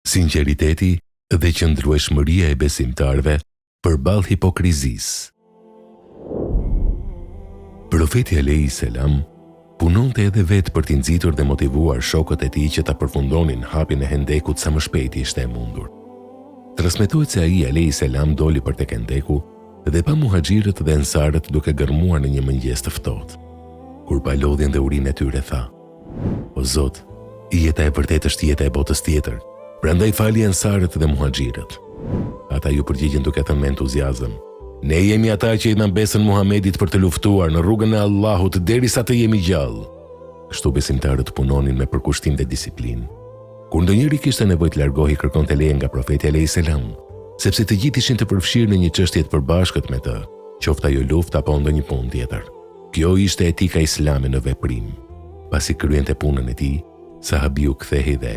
sinqeriteti dhe qëndrueshmëria e besimtarve përballë hipokrizisë. Profeti alayhi salam punonte edhe vetë për t'i nxitur dhe motivuar shokët e tij që ta përfundonin hapjen e Hendekut sa më shpejt ishte e mundur. Transmetohet se ai alayhi salam doli për tek Hendeku dhe pa muhaxhirët dhe ensarët duke gërmuar në një mëngjes të ftohtë. Kur pa lodhjen dhe urinë e tyre tha: "O Zot, jeta e vërtetë është jeta e botës tjetër, prandaj fali ensarët dhe muhaxhirët." Ata ju përgjigjen duke thënë me entuziazëm: "Ne jemi ata që i dhan besën Muhamedit për të luftuar në rrugën e Allahut derisa të jemi gjallë." Kështu besimtarët punonin me përkushtim dhe disiplinë. Kur ndonjëri kishte nevojë të largohej, kërkonte leje nga profeti alayhis salam, sepse të gjithë ishin të përfshirë në një çështje të përbashkët me të, qoftë ajo luftë apo ndonjë punë tjetër. Kjo ishte etika islame në veprim. Pasi kryente punën e tij, sahabiu kthehej dhe,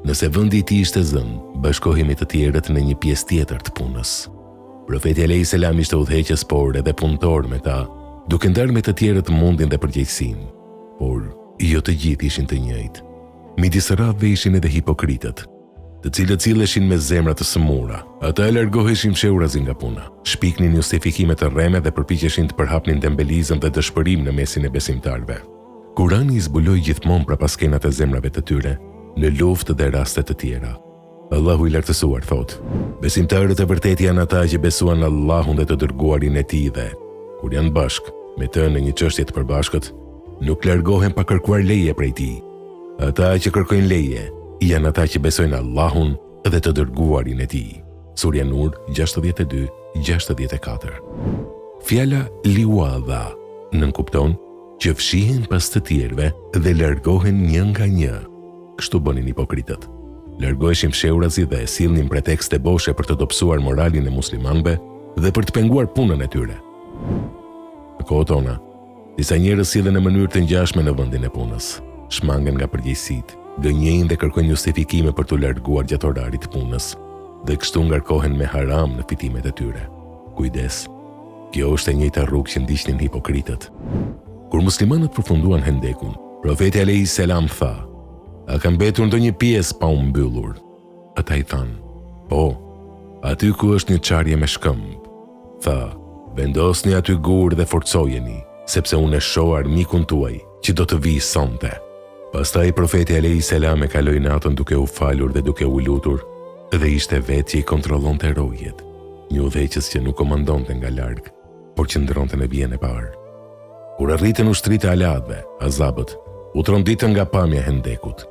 nëse vendi i tij ishte zënë, bashkohej me të tjerët në një pjesë tjetër të punës. Profeti alayhis salam ishte udhëheqës, por edhe punëtor me ta, duke ndarë me të tjerët mundin dhe përgjegjësinë. Por jo të gjithë ishin të njëjtë. Midis radhëve ishin edhe hipokritët, të cilët silleshin me zemra të sëmura. Ata e largoheshin fshehurazi nga puna, shpiknin justifikime të rreme dhe përpiqeshin të përhapnin dembelizëm dhe dëshpërim në mesin e besimtarëve. Kurani i zbuloi gjithmonë prapaskenat e zemrave të tyre në luftë dhe raste të tjera. Allahu i lartësuar thot: "Besimtarët e vërtetë janë ata që besuan në Allahun dhe të dërguarin e tij dhe kur janë bashkë me të në një çështje të përbashkët, nuk largohen pa kërkuar leje prej tij. Ata që kërkojnë leje janë ata që besojnë Allahun dhe të dërguarin e tij." Surja Nur 62-64. Fjala liwadha nënkupton që fshihen pas të tjerëve dhe largohen një nga një. Kështu bënin hipokritët. Largoheshin fshehurazi dhe sillnin pretekste boshe për të dobësuar moralin e muslimanëve dhe për të penguar punën e tyre. Në kohët tona, disa njerëz sillen në mënyrë të ngjashme në vendin e punës, shmangen nga përgjegjësitë, gënjejnë dhe kërkojnë justifikime për të larguar gjatë orarit të punës, dhe kështu ngarkohen me haram në fitimet e tyre. Kujdes, kjo është e njëjta rrugë që ndiqnin hipokritët. Kur muslimanët përfunduan Hendekun, profeti alayhis salam tha: "A ka mbetur ndonjë pjesë pa u mbyllur?" Ata i thanë: "Po, aty ku është një çarje me shkëmb." Tha: "Vendosni aty gur dhe forcojeni, sepse unë e shoh armikun tuaj që do të vijë sonte." Pastaj profeti alayhis salam e kaloi natën duke u falur dhe duke u lutur, dhe ishte vetë që i kontrollonte rojet, një udhëheqës që nuk komandonte nga larg, por që ndronte në vijën e parë. Kur arritën ushtrit e aladhve, azabët, u tronditën nga pamja e Hendekut.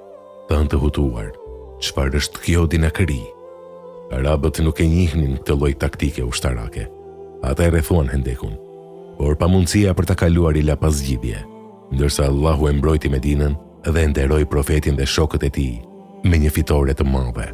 Thanë të hutuar: "Çfarë është kjo dinakëri?" Arabët nuk e njihnin këtë lloj taktike ushtarake. Ata e rrethuan Hendekun, por pa mundësia për ta kaluar i la pas zgjidhje, ndërsa Allahu e mbrojti Medinën dhe nderoi profetin dhe shokët e tij me një fitore të madhe.